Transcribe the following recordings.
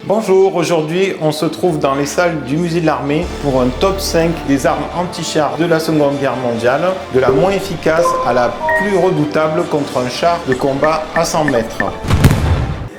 Bonjour, aujourd'hui on se trouve dans les salles du musée de l'armée pour un top 5 des armes anti-chars de la Seconde Guerre mondiale, de la moins efficace à la plus redoutable contre un char de combat à 100 mètres.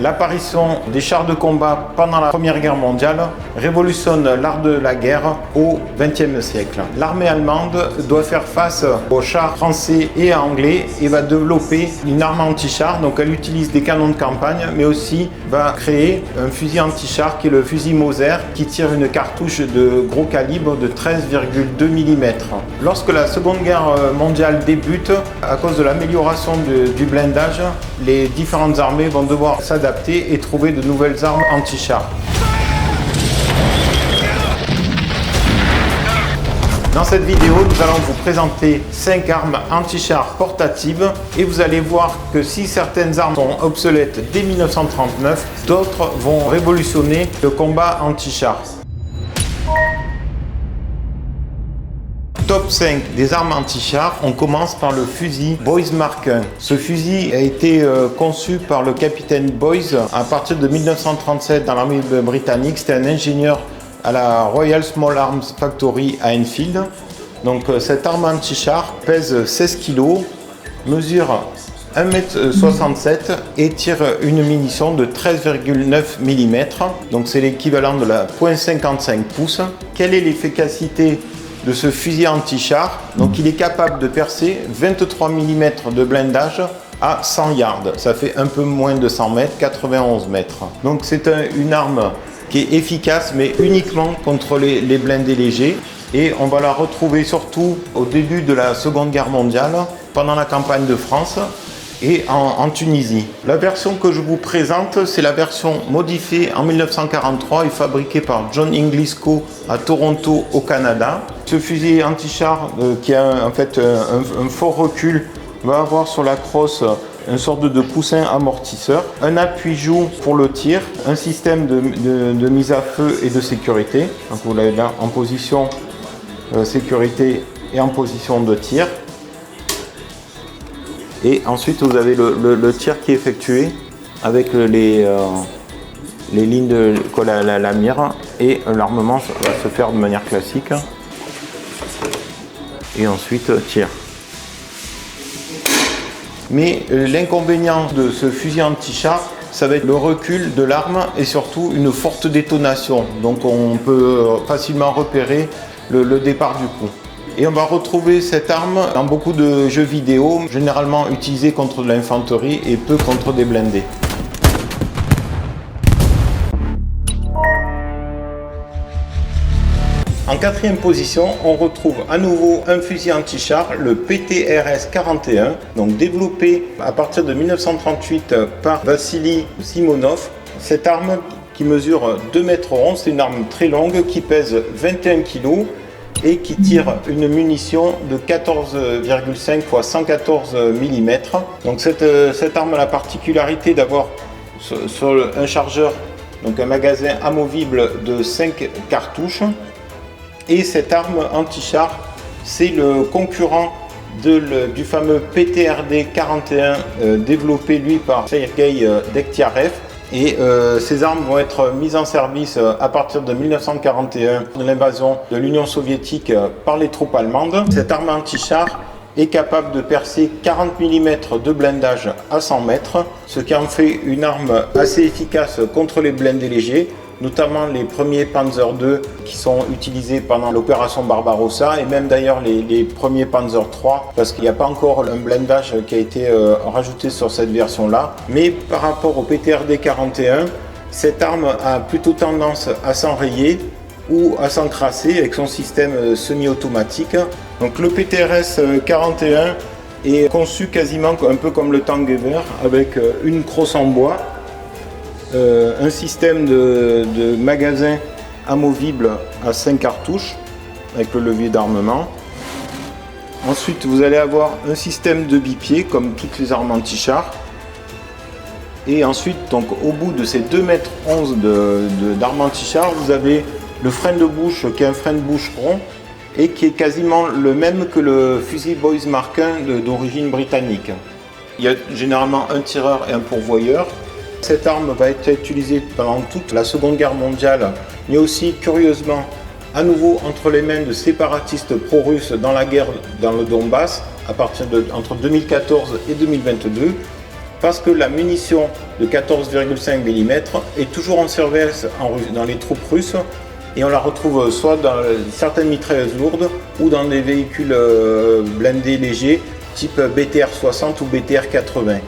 L'apparition des chars de combat pendant la Première Guerre mondiale révolutionne l'art de la guerre au XXe siècle. L'armée allemande doit faire face aux chars français et anglais et va développer une arme anti-char. Donc elle utilise des canons de campagne, mais aussi va créer un fusil anti-char qui est le fusil Mauser, qui tire une cartouche de gros calibre de 13,2 mm. Lorsque la Seconde Guerre mondiale débute, à cause de l'amélioration du blindage, les différentes armées vont devoir s'adapter et trouver de nouvelles armes anti-chars. Dans cette vidéo, nous allons vous présenter 5 armes anti-chars portatives et vous allez voir que si certaines armes sont obsolètes dès 1939, d'autres vont révolutionner le combat anti-chars. Top 5 des armes anti-chars, on commence par le fusil Boys Mark I. Ce fusil a été conçu par le capitaine Boys à partir de 1937 dans l'armée britannique. C'était un ingénieur à la Royal Small Arms Factory à Enfield. Donc cette arme anti-char pèse 16 kg, mesure 1,67 m et tire une munition de 13,9 mm. Donc c'est l'équivalent de la .55 pouces. Quelle est l'efficacité de ce fusil anti-char? Donc il est capable de percer 23 mm de blindage à 100 yards. Ça fait un peu moins de 100 mètres, 91 mètres. Donc c'est une arme qui est efficace, mais uniquement contre les blindés légers. Et on va la retrouver surtout au début de la Seconde Guerre mondiale, pendant la campagne de France et en Tunisie. La version que je vous présente, c'est la version modifiée en 1943 et fabriquée par John Inglisco à Toronto au Canada. Ce fusil anti-char qui a en fait un fort recul va avoir sur la crosse une sorte de coussin amortisseur, un appui-joue pour le tir, un système de mise à feu et de sécurité. Donc vous l'avez là en position sécurité et en position de tir. Et ensuite vous avez le tir qui est effectué avec les lignes de colle à la mire, et l'armement va se faire de manière classique et ensuite tir. Mais l'inconvénient de ce fusil anti-char, ça va être le recul de l'arme et surtout une forte détonation. Donc on peut facilement repérer le départ du coup. Et on va retrouver cette arme dans beaucoup de jeux vidéo, généralement utilisée contre de l'infanterie et peu contre des blindés. En quatrième position, on retrouve à nouveau un fusil anti-char, le PTRS-41, donc développé à partir de 1938 par Vassili Simonov. Cette arme qui mesure 2,11 m, c'est une arme très longue qui pèse 21 kg et qui tire une munition de 14,5 x 114 mm. Donc cette arme a la particularité d'avoir sur un chargeur, donc un magasin amovible de 5 cartouches. Et cette arme anti-char, c'est le concurrent du fameux PTRD-41 développé lui par Sergei Dektiarev. Et ces armes vont être mises en service à partir de 1941, de l'invasion de l'Union soviétique par les troupes allemandes. Cette arme anti-char est capable de percer 40 mm de blindage à 100 mètres, ce qui en fait une arme assez efficace contre les blindés légers, notamment les premiers Panzer II qui sont utilisés pendant l'opération Barbarossa, et même d'ailleurs les premiers Panzer III, parce qu'il n'y a pas encore un blindage qui a été rajouté sur cette version-là. Mais par rapport au PTRD-41, cette arme a plutôt tendance à s'enrayer ou à s'encrasser avec son système semi-automatique. Donc le PTRS-41 est conçu quasiment un peu comme le Tank-Gewehr, avec une crosse en bois, un système de magasin amovible à 5 cartouches avec le levier d'armement. Ensuite vous allez avoir un système de bipied comme toutes les armes anti-char. Et ensuite, donc, au bout de ces 2,11 m d'armes anti-char, vous avez le frein de bouche qui est un frein de bouche rond et qui est quasiment le même que le fusil Boys Mark I d'origine britannique. Il y a généralement un tireur et un pourvoyeur. Cette arme va être utilisée pendant toute la Seconde Guerre mondiale, mais aussi curieusement à nouveau entre les mains de séparatistes pro-russes dans la guerre dans le Donbass entre 2014 et 2022, parce que la munition de 14,5 mm est toujours en service dans les troupes russes et on la retrouve soit dans certaines mitrailleuses lourdes ou dans des véhicules blindés légers type BTR 60 ou BTR 80.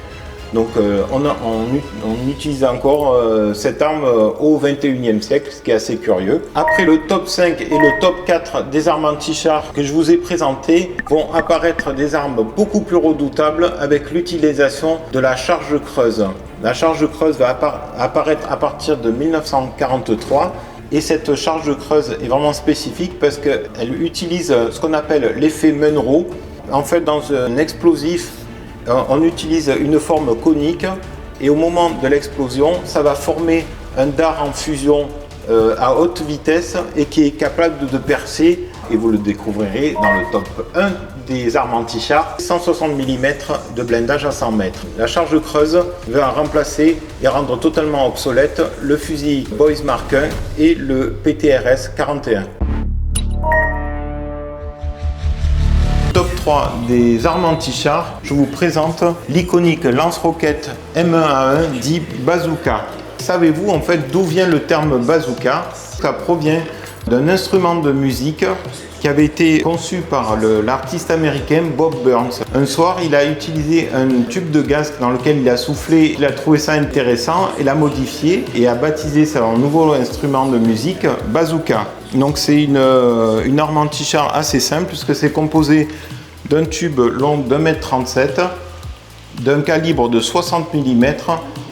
Donc on utilise encore cette arme au XXIe siècle, ce qui est assez curieux. Après le top 5 et le top 4 des armes anti-chars que je vous ai présentés, vont apparaître des armes beaucoup plus redoutables avec l'utilisation de la charge creuse. La charge creuse va apparaître à partir de 1943 et cette charge creuse est vraiment spécifique parce qu'elle utilise ce qu'on appelle l'effet Munro. En fait, dans un explosif, on utilise une forme conique et au moment de l'explosion, ça va former un dard en fusion à haute vitesse et qui est capable de percer, et vous le découvrirez dans le top 1 des armes anti-chars, 160 mm de blindage à 100 mètres. La charge creuse va remplacer et rendre totalement obsolète le fusil Boys Mark I et le PTRS 41. Top 3 des armes anti-chars, je vous présente l'iconique lance-roquette M1A1 dit bazooka. Savez-vous en fait d'où vient le terme bazooka? Ça provient d'un instrument de musique qui avait été conçu par l'artiste américain Bob Burns. Un soir, il a utilisé un tube de gaz dans lequel il a soufflé, il a trouvé ça intéressant et l'a modifié et a baptisé son nouveau instrument de musique bazooka. Donc c'est une arme anti-char assez simple puisque c'est composé d'un tube long d'1,37 m, d'un calibre de 60 mm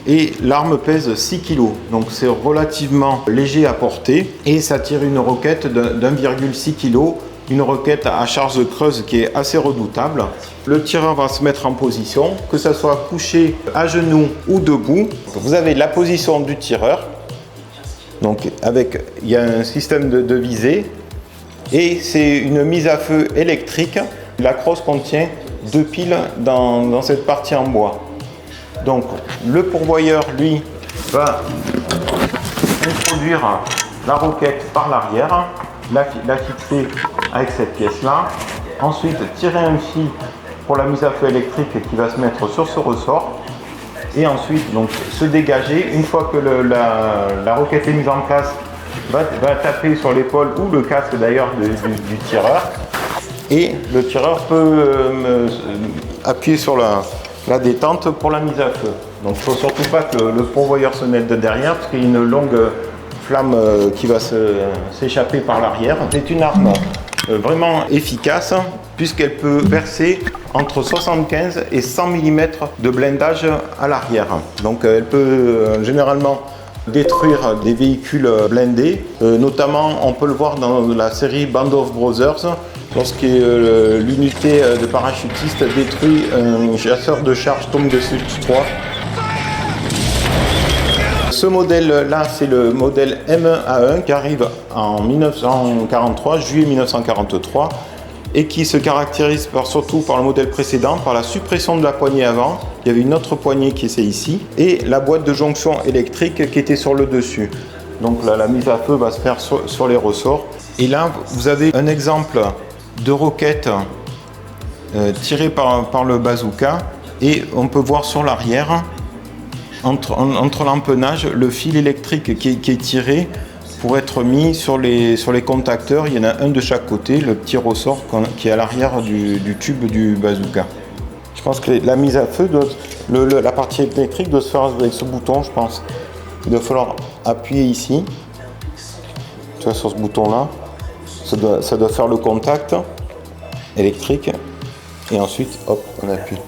et l'arme pèse 6 kg. Donc c'est relativement léger à porter et ça tire une roquette d'1,6 kg, une roquette à charge creuse qui est assez redoutable. Le tireur va se mettre en position, que ce soit couché, à genoux ou debout. Vous avez la position du tireur. Donc il y a un système de visée et c'est une mise à feu électrique. La crosse contient 2 piles dans cette partie en bois. Donc le pourvoyeur lui va introduire la roquette par l'arrière, la fixer avec cette pièce là. Ensuite tirer un fil pour la mise à feu électrique qui va se mettre sur ce ressort. Et ensuite donc se dégager. Une fois que la roquette est mise en place, va taper sur l'épaule ou le casque d'ailleurs du tireur. Et le tireur peut appuyer sur la détente pour la mise à feu. Donc il ne faut surtout pas que le pourvoyeur se mette de derrière parce qu'il y a une longue flamme qui va s'échapper par l'arrière. C'est une arme vraiment efficace puisqu'elle peut percer entre 75 et 100 mm de blindage à l'arrière. Donc elle peut généralement détruire des véhicules blindés. Notamment, on peut le voir dans la série Band of Brothers, lorsque l'unité de parachutistes détruit un chasseur de charge Tom Dessus 3. Ce modèle-là, c'est le modèle M1A1 qui arrive en 1943, juillet 1943, et qui se caractérise surtout par le modèle précédent, par la suppression de la poignée avant. Il y avait une autre poignée qui est ici, et la boîte de jonction électrique qui était sur le dessus. Donc là, la mise à feu va se faire sur les ressorts. Et là, vous avez un exemple de roquette tirée par le bazooka, et on peut voir sur l'arrière, entre l'empennage, le fil électrique qui est tiré pour être mis sur les contacteurs. Il y en a un de chaque côté, le petit ressort qui est à l'arrière du tube du bazooka. Je pense que la mise à feu, la partie électrique doit se faire avec ce bouton, je pense. Il va falloir appuyer ici, tu vois, sur ce bouton-là. Ça doit faire le contact électrique. Et ensuite, hop, on appuie.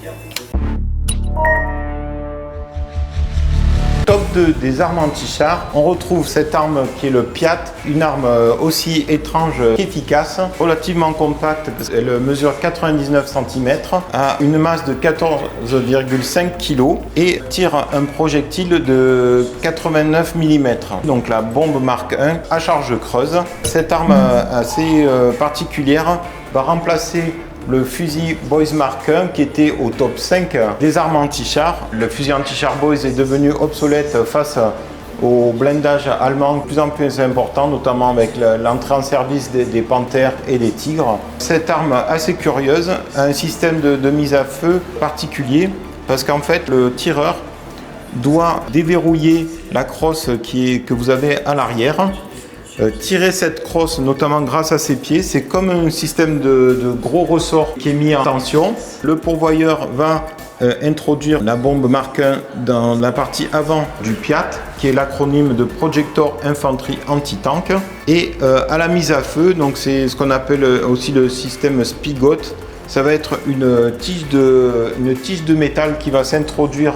Top 2 des armes anti-chars, on retrouve cette arme qui est le Piat, une arme aussi étrange qu'efficace, relativement compacte, elle mesure 99 cm, a une masse de 14,5 kg et tire un projectile de 89 mm. Donc la bombe Mark I à charge creuse. Cette arme assez particulière va remplacer le fusil Boys Mark I qui était au top 5 des armes anti-char. Le fusil anti-char Boys est devenu obsolète face au blindage allemand de plus en plus important, notamment avec l'entrée en service des Panthères et des Tigres. Cette arme assez curieuse a un système de mise à feu particulier parce qu'en fait le tireur doit déverrouiller la crosse que vous avez à l'arrière, tirer cette crosse notamment grâce à ses pieds. C'est comme un système de gros ressort qui est mis en tension. Le pourvoyeur va introduire la bombe Mark I dans la partie avant du PIAT, qui est l'acronyme de Projector Infantry Anti-Tank, et à la mise à feu, donc c'est ce qu'on appelle aussi le système Spigot. Ça va être une tige de métal qui va s'introduire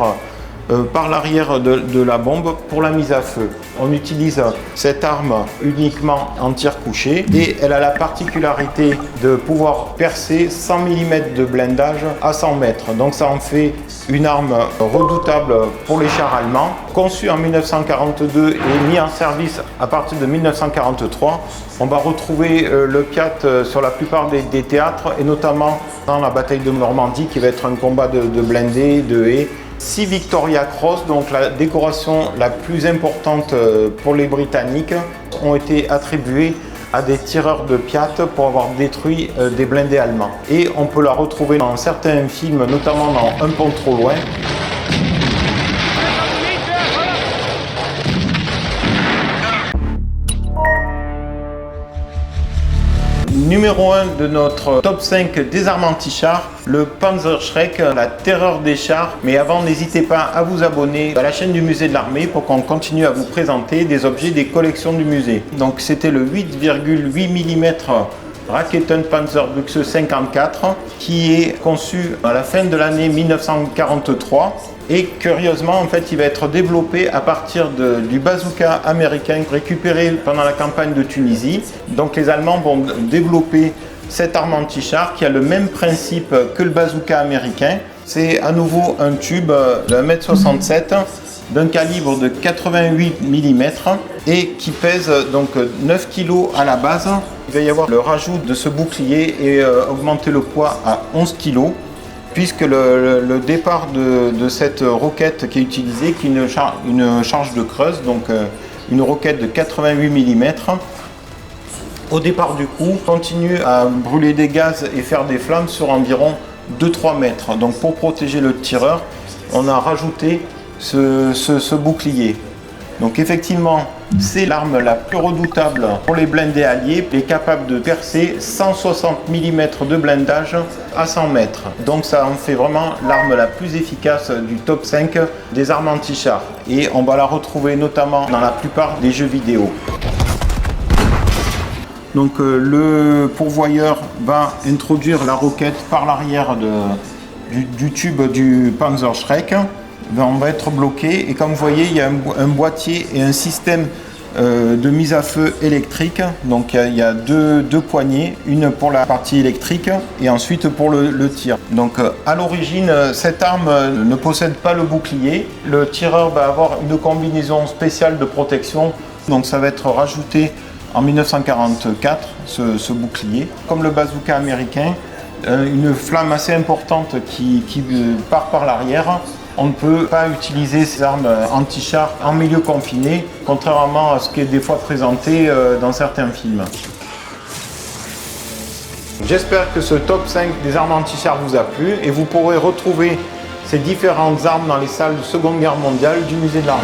par l'arrière de la bombe pour la mise à feu. On utilise cette arme uniquement en tir couché et elle a la particularité de pouvoir percer 100 mm de blindage à 100 mètres. Donc ça en fait une arme redoutable pour les chars allemands. Conçue en 1942 et mis en service à partir de 1943, on va retrouver le PIAT sur la plupart des théâtres et notamment dans la bataille de Normandie qui va être un combat de blindés, de haies. 6 Victoria Cross, donc la décoration la plus importante pour les Britanniques, ont été attribuées à des tireurs de PIAT pour avoir détruit des blindés allemands. Et on peut la retrouver dans certains films, notamment dans Un pont trop loin. Numéro 1 de notre top 5 des armes anti-chars, le Panzerschreck, la terreur des chars. Mais avant, n'hésitez pas à vous abonner à la chaîne du musée de l'armée pour qu'on continue à vous présenter des objets des collections du musée. Donc c'était le 8,8 mm Raketenpanzerbüchse 54 qui est conçu à la fin de l'année 1943. Et curieusement, en fait, il va être développé à partir du bazooka américain récupéré pendant la campagne de Tunisie. Donc les Allemands vont développer cette arme anti-char qui a le même principe que le bazooka américain. C'est à nouveau un tube de 1,67 m d'un calibre de 88 mm et qui pèse donc 9 kg à la base. Il va y avoir le rajout de ce bouclier et augmenter le poids à 11 kg. Puisque le départ de cette roquette qui est utilisée, qui est une charge de creuse, donc une roquette de 88 mm, au départ du coup, continue à brûler des gaz et faire des flammes sur environ 2-3 mètres. Donc pour protéger le tireur, on a rajouté ce bouclier. Donc effectivement, c'est l'arme la plus redoutable pour les blindés alliés, et capable de percer 160 mm de blindage à 100 mètres. Donc ça en fait vraiment l'arme la plus efficace du top 5 des armes anti-chars. Et on va la retrouver notamment dans la plupart des jeux vidéo. Donc le pourvoyeur va introduire la roquette par l'arrière du tube du Panzerschreck. On va être bloqué et comme vous voyez, il y a un boîtier et un système de mise à feu électrique. Donc il y a deux poignées, une pour la partie électrique et ensuite pour le tir. Donc à l'origine, cette arme ne possède pas le bouclier. Le tireur va avoir une combinaison spéciale de protection. Donc ça va être rajouté en 1944, ce bouclier. Comme le bazooka américain, une flamme assez importante qui part par l'arrière. On ne peut pas utiliser ces armes anti-char en milieu confiné, contrairement à ce qui est des fois présenté dans certains films. J'espère que ce top 5 des armes anti-char vous a plu et vous pourrez retrouver ces différentes armes dans les salles de Seconde Guerre mondiale du musée de l'armée.